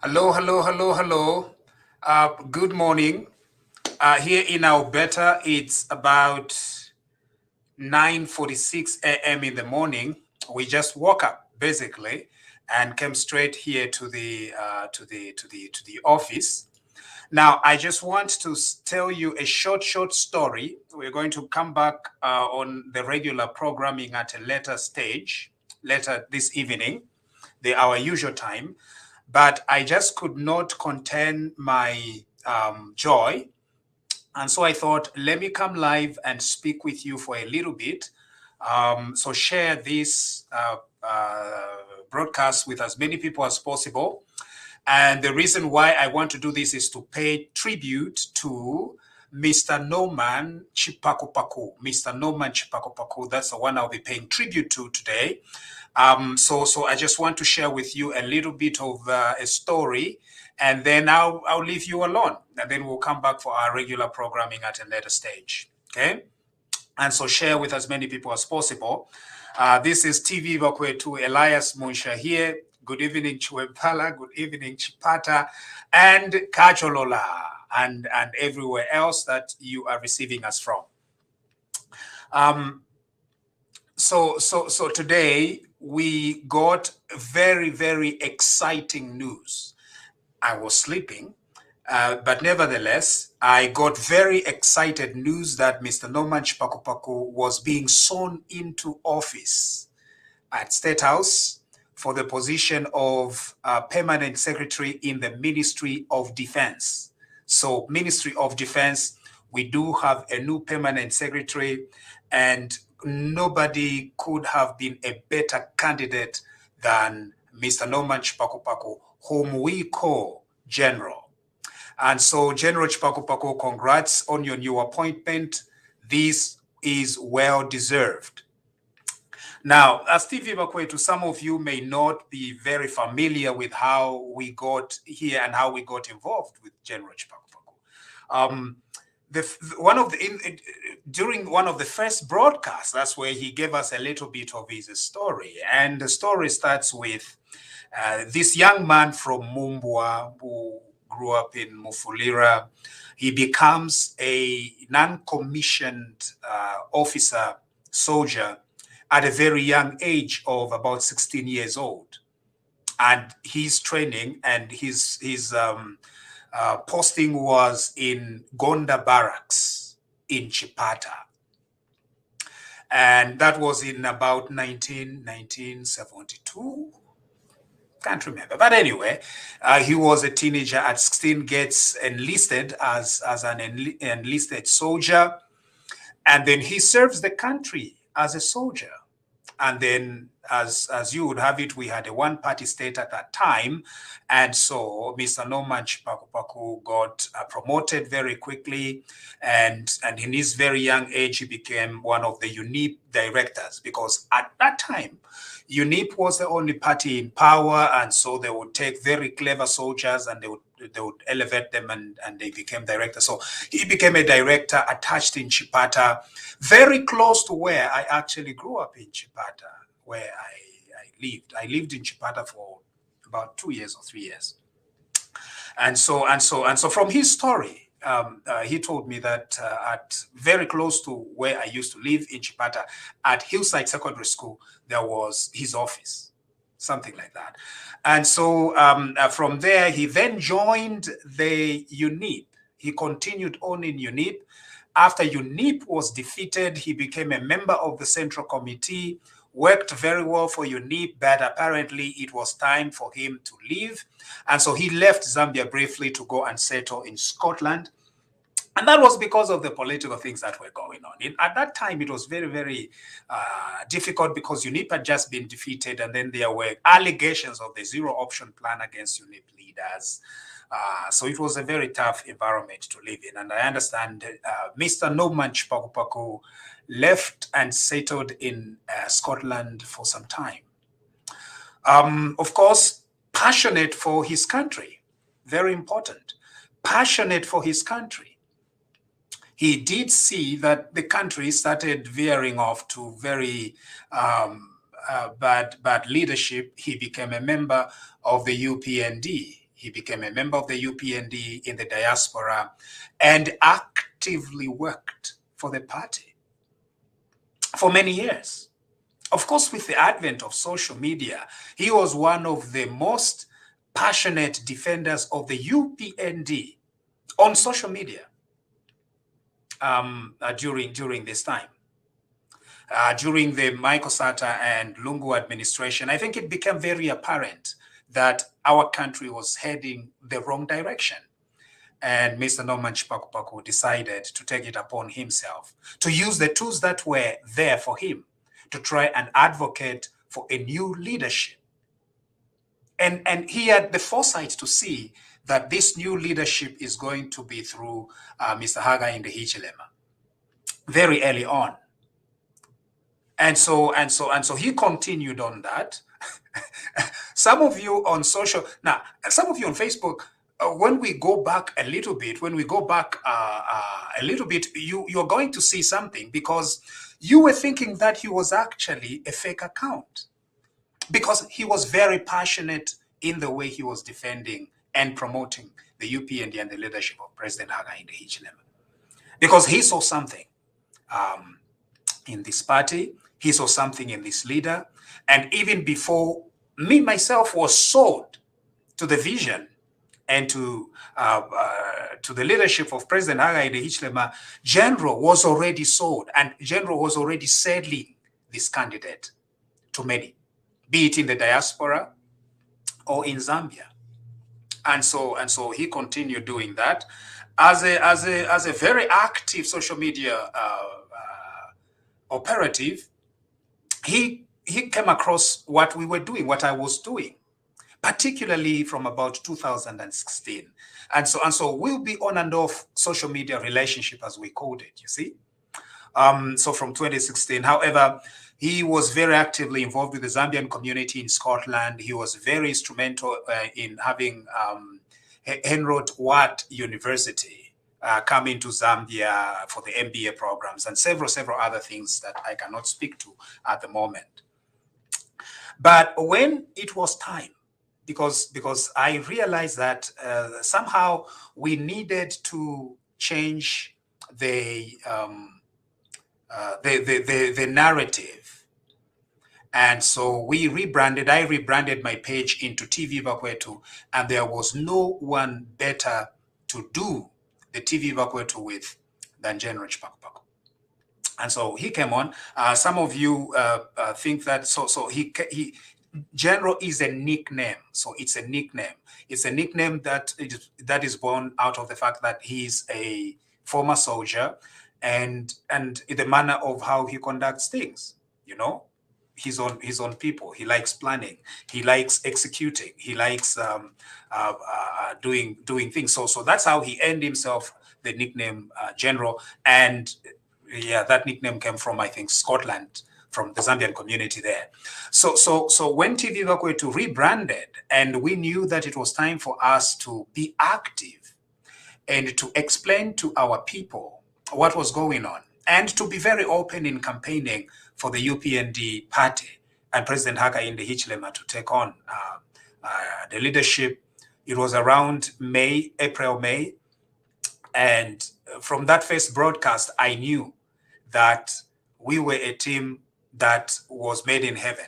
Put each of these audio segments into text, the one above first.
Hello, hello, hello, hello. Good morning. Here in Alberta, it's about 9:46 a.m. in the morning. We just woke up basically and came straight here to the office. Now, I just want to tell you a short story. We're going to come back on the regular programming at a later stage, later this evening, our usual time. But I just could not contain my joy. And so I thought, let me come live and speak with you for a little bit. So share this broadcast with as many people as possible. And the reason why I want to do this is to pay tribute to Mr. Norman Chipakupaku. Mr. Norman Chipakupaku, that's the one I'll be paying tribute to today. So I just want to share with you a little bit of a story, and then I'll leave you alone, and then we'll come back for our regular programming at a later stage. Okay, and so share with as many people as possible. This is TV Bakwe to Elias Munsha here. Good evening, Chuempala. Good evening, Chipata, and Kacholola, and everywhere else that you are receiving us from. So today we got very exciting news. I was sleeping, but nevertheless, I got very excited news that Mr. Norman Chipakupaku was being sworn into office at State House for the position of Permanent Secretary in the Ministry of Defense. So, Ministry of Defense, we do have a new Permanent Secretary, and nobody could have been a better candidate than Mr. Norman Chipakupaku, whom we call General. And so, General Chipakupaku, congrats on your new appointment. This is well deserved. Now, as TV Bakwe, to some of you may not be very familiar with how we got here and how we got involved with General Chipakupaku. During one of the first broadcasts, that's where he gave us a little bit of his story. And the story starts with this young man from Mumbwa who grew up in Mufulira. He becomes a non-commissioned officer, soldier, at a very young age of about 16 years old. And his training and his posting was in Gonda Barracks in Chipata. And that was in about 1972. Can't remember. But anyway, he was a teenager at 16, gets enlisted as an enlisted soldier. And then he serves the country as a soldier. And then, as you would have it, we had a one-party state at that time. And so Mr. Norman Chipakupaku got promoted very quickly. And in his very young age, he became one of the UNIP directors, because at that time, UNIP was the only party in power. And so they would take very clever soldiers and they would elevate them, and they became directors. So he became a director attached in Chipata, very close to where I actually grew up in Chipata, where I lived. I lived in Chipata for about 2 years or 3 years. And so from his story, he told me that at very close to where I used to live in Chipata, at Hillside Secondary School, there was his office, something like that. And so from there, he then joined the UNIP. He continued on in UNIP. After UNIP was defeated, he became a member of the Central Committee, worked very well for UNIP, but apparently it was time for him to leave. And so he left Zambia briefly to go and settle in Scotland. And that was because of the political things that were going on. At that time, it was very difficult because UNIP had just been defeated, and then there were allegations of the zero option plan against UNIP leaders. So it was a very tough environment to live in. And I understand Mr. Norman Chipakupaku left and settled in Scotland for some time. Of course, passionate for his country, very important, passionate for his country. He did see that the country started veering off to very bad leadership. He became a member of the UPND. He became a member of the UPND in the diaspora and actively worked for the party for many years. Of course, with the advent of social media, he was one of the most passionate defenders of the UPND on social media during this time. During the Michael Sata and Lungu administration, I think it became very apparent that our country was heading the wrong direction. And Mr. Norman Chipakupaku decided to take it upon himself to use the tools that were there for him to try and advocate for a new leadership. And he had the foresight to see that this new leadership is going to be through Mr. Haga in the Hichilema very early on. And so he continued on that. Some of you on social, now, some of you on Facebook, when we go back a little bit, you're going to see something, because you were thinking that he was actually a fake account, because he was very passionate in the way he was defending and promoting the UPND and the leadership of President Haga in the Hichilema, because he saw something in this party. He saw something in this leader. And even before me, myself, was sold to the vision and to the leadership of President Haga in the Hichilema, General was already sold, and General was already selling this candidate to many, be it in the diaspora or in Zambia. And so he continued doing that as a very active social media operative. He came across what we were doing, what I was doing, particularly from about 2016. And so we'll be on and off social media relationship, as we called it, you see. So from 2016, however, he was very actively involved with the Zambian community in Scotland. He was very instrumental in having Henrot Watt University come into Zambia for the MBA programs and several other things that I cannot speak to at the moment. But when it was time, because I realized that somehow we needed to change the narrative, and so I rebranded my page into TV Bakwetu, and there was no one better to do the TV Bakwetu with than General Chipakupaku. And so he came on. Some of you think that he General is a nickname. So it's a nickname. It's a nickname that is born out of the fact that he's a former soldier, and the manner of how he conducts things. You know, he's on people. He likes planning. He likes executing. He likes doing things. So that's how he earned himself the nickname General. And yeah, that nickname came from, I think, Scotland, from the Zambian community there. So when TV Bakwetu rebranded, and we knew that it was time for us to be active and to explain to our people what was going on, and to be very open in campaigning for the UPND party and President Haga in the Hichilema to take on the leadership. It was around April, May. And from that first broadcast, I knew that we were a team that was made in heaven.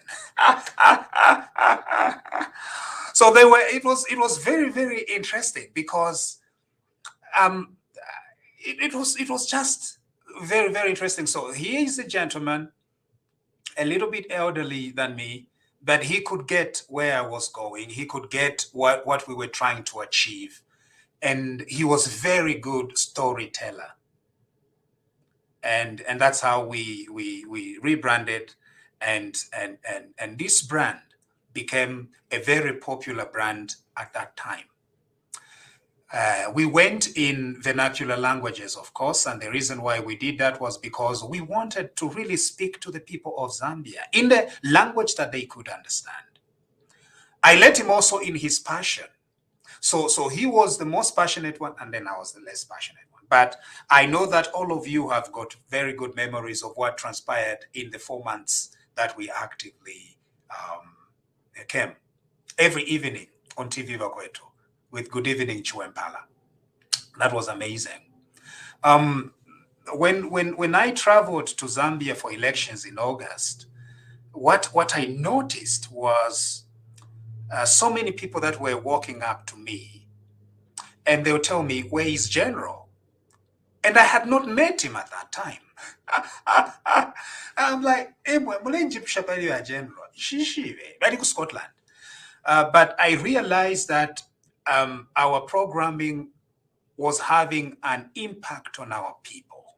So it was very, very interesting, because it was just very, very interesting. So he is a gentleman, a little bit elderly than me, but he could get where I was going. He could get what we were trying to achieve. And he was a very good storyteller. And that's how we rebranded, and this brand became a very popular brand at that time. We went in vernacular languages, of course, and the reason why we did that was because we wanted to really speak to the people of Zambia in the language that they could understand. I let him also in his passion. So he was the most passionate one, and then I was the less passionate one. But I know that all of you have got very good memories of what transpired in the 4 months that we actively came every evening on TV Bakwetu with "Good Evening Chiwempala." That was amazing. Um, when I traveled to Zambia for elections in August, what I noticed was so many people that were walking up to me, and they would tell me, "Where is General?" And I had not met him at that time. I'm like, "Hey, General, very good Scotland." But I realized that our programming was having an impact on our people.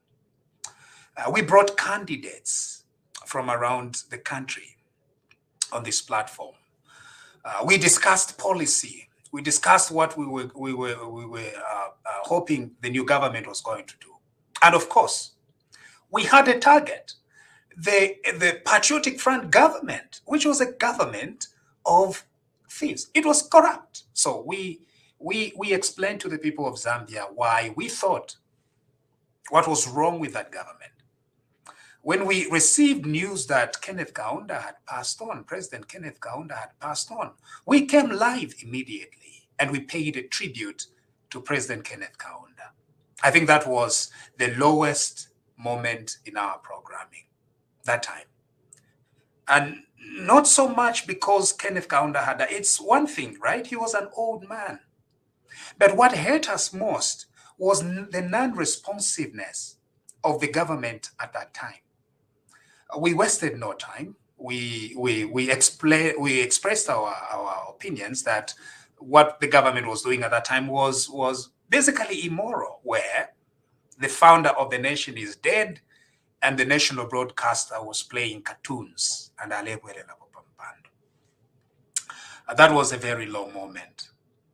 We brought candidates from around the country on this platform. We discussed policy. We discussed what we were hoping the new government was going to do. And of course, we had a target, the Patriotic Front government, which was a government of thieves. It was corrupt. So we explained to the people of Zambia why we thought what was wrong with that government. When we received news that Kenneth Kaunda had passed on, President Kenneth Kaunda had passed on, we came live immediately and we paid a tribute to President Kenneth Kaunda. I think that was the lowest moment in our programming that time. And not so much because Kenneth Kaunda had, it's one thing, right? He was an old man. But what hurt us most was the non-responsiveness of the government at that time. We wasted no time. We expressed our opinions that what the government was doing at that time was basically immoral, where the founder of the nation is dead and the national broadcaster was playing cartoons and that was a very low moment.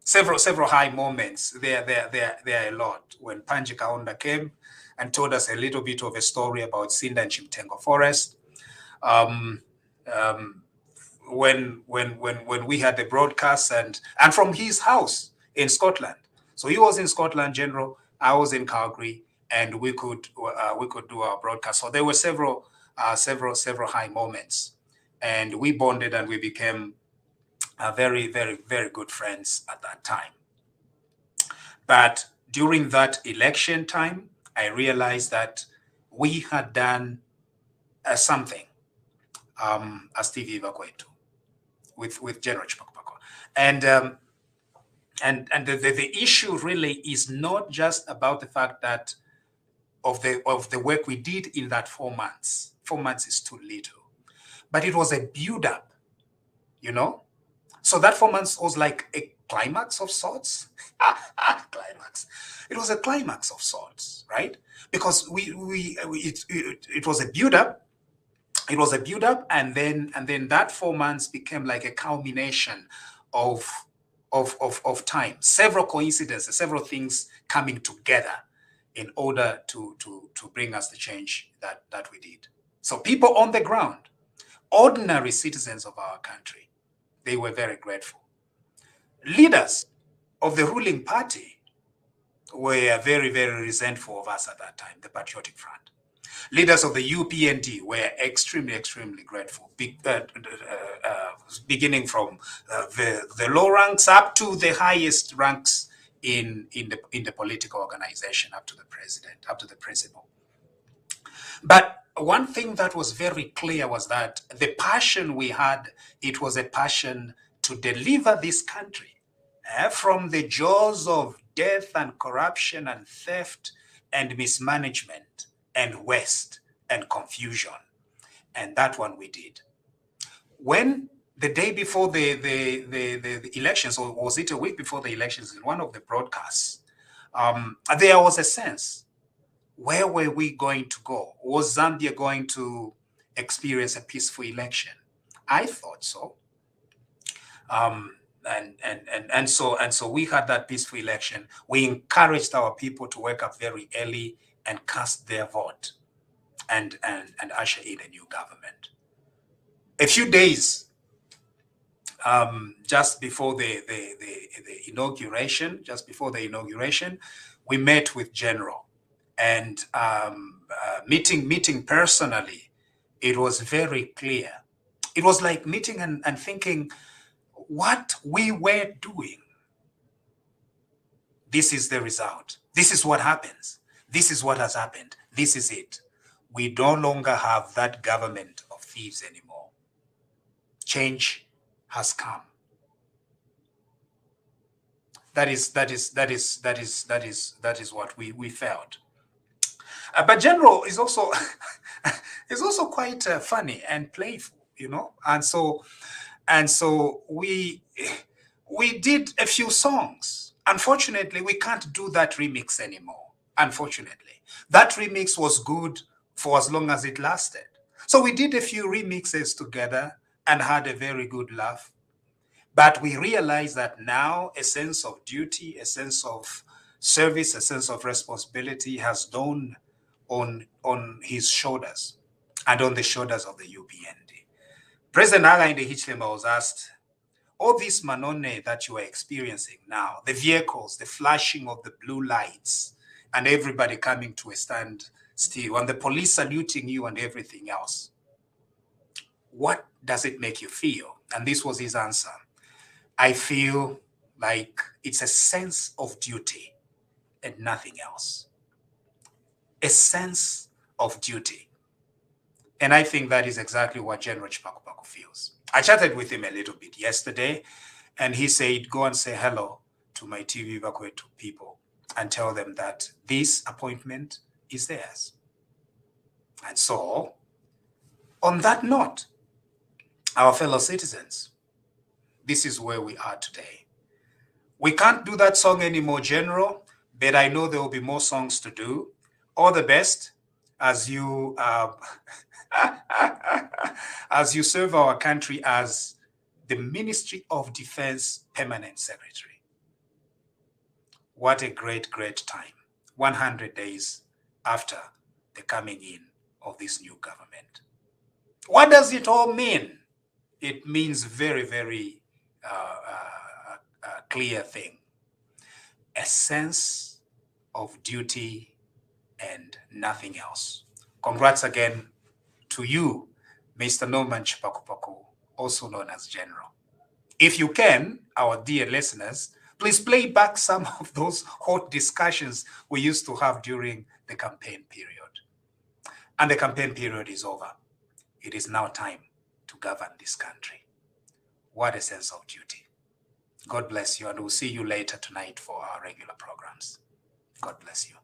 Several high moments. There are a lot. When Panji Kaunda came and told us a little bit of a story about Sinda and Chimtengo Forest. When we had the broadcast and from his house in Scotland. So he was in Scotland, General. I was in Calgary, and we could do our broadcast. So there were several high moments, and we bonded and we became very, very, very good friends at that time. But during that election time, I realized that we had done something as TV Vakwetu with General Chipakupaku. And the issue really is not just about the fact that of the work we did in that 4 months. 4 months is too little, but it was a build-up, you know. So that 4 months was like a climax of sorts. Climax. It was a climax of sorts, right? Because it was a build-up. It was a build-up, and then that 4 months became like a culmination of time. Several coincidences, several things coming together in order to bring us the change that we did. So people on the ground, ordinary citizens of our country, they were very grateful. Leaders of the ruling party were very, very resentful of us at that time, the Patriotic Front. Leaders of the UPND were extremely, extremely grateful, beginning from the low ranks up to the highest ranks in the political organization, up to the president, up to the principal. But one thing that was very clear was that the passion we had, it was a passion to deliver this country from the jaws of death and corruption and theft and mismanagement and waste and confusion. And that one we did. When the day before the elections, or was it a week before the elections, in one of the broadcasts, there was a sense, where were we going to go? Was Zambia going to experience a peaceful election? I thought so. And so we had that peaceful election. We encouraged our people to wake up very early and cast their vote and usher in a new government. A few days just before the inauguration, we met with General, and meeting personally, it was very clear. It was like meeting and thinking what we were doing This is the result. This is what happens. This is what has happened. This is it. We no longer have that government of thieves anymore. Change has come. That is what we felt. But General is also is also quite funny and playful, you know. And so we did a few songs. Unfortunately, we can't do that remix anymore. Unfortunately, that remix was good for as long as it lasted. So we did a few remixes together and had a very good laugh. But we realize that now a sense of duty, a sense of service, a sense of responsibility has dawned on his shoulders and on the shoulders of the UPND. President Hakainde Hichilema was asked, all this manone that you are experiencing now, the vehicles, the flashing of the blue lights, and everybody coming to a stand still, and the police saluting you and everything else, what does it make you feel? And this was his answer. I feel like it's a sense of duty and nothing else. A sense of duty. And I think that is exactly what General Chipakupaku feels. I chatted with him a little bit yesterday, and he said, go and say hello to my TV Bakwetu people and tell them that this appointment is theirs. And so, on that note, our fellow citizens, this is where we are today. We can't do that song anymore, General, but I know there will be more songs to do. All the best as you as you serve our country as the Ministry of Defense Permanent Secretary. What a great, great time. 100 days after the coming in of this new government. What does it all mean? It means very, very clear thing. A sense of duty and nothing else. Congrats again to you, Mr. Norman Chipakupaku, also known as General. If you can, our dear listeners, please play back some of those hot discussions we used to have during the campaign period. And the campaign period is over. It is now time to govern this country. What a sense of duty. God bless you, and we'll see you later tonight for our regular programs. God bless you.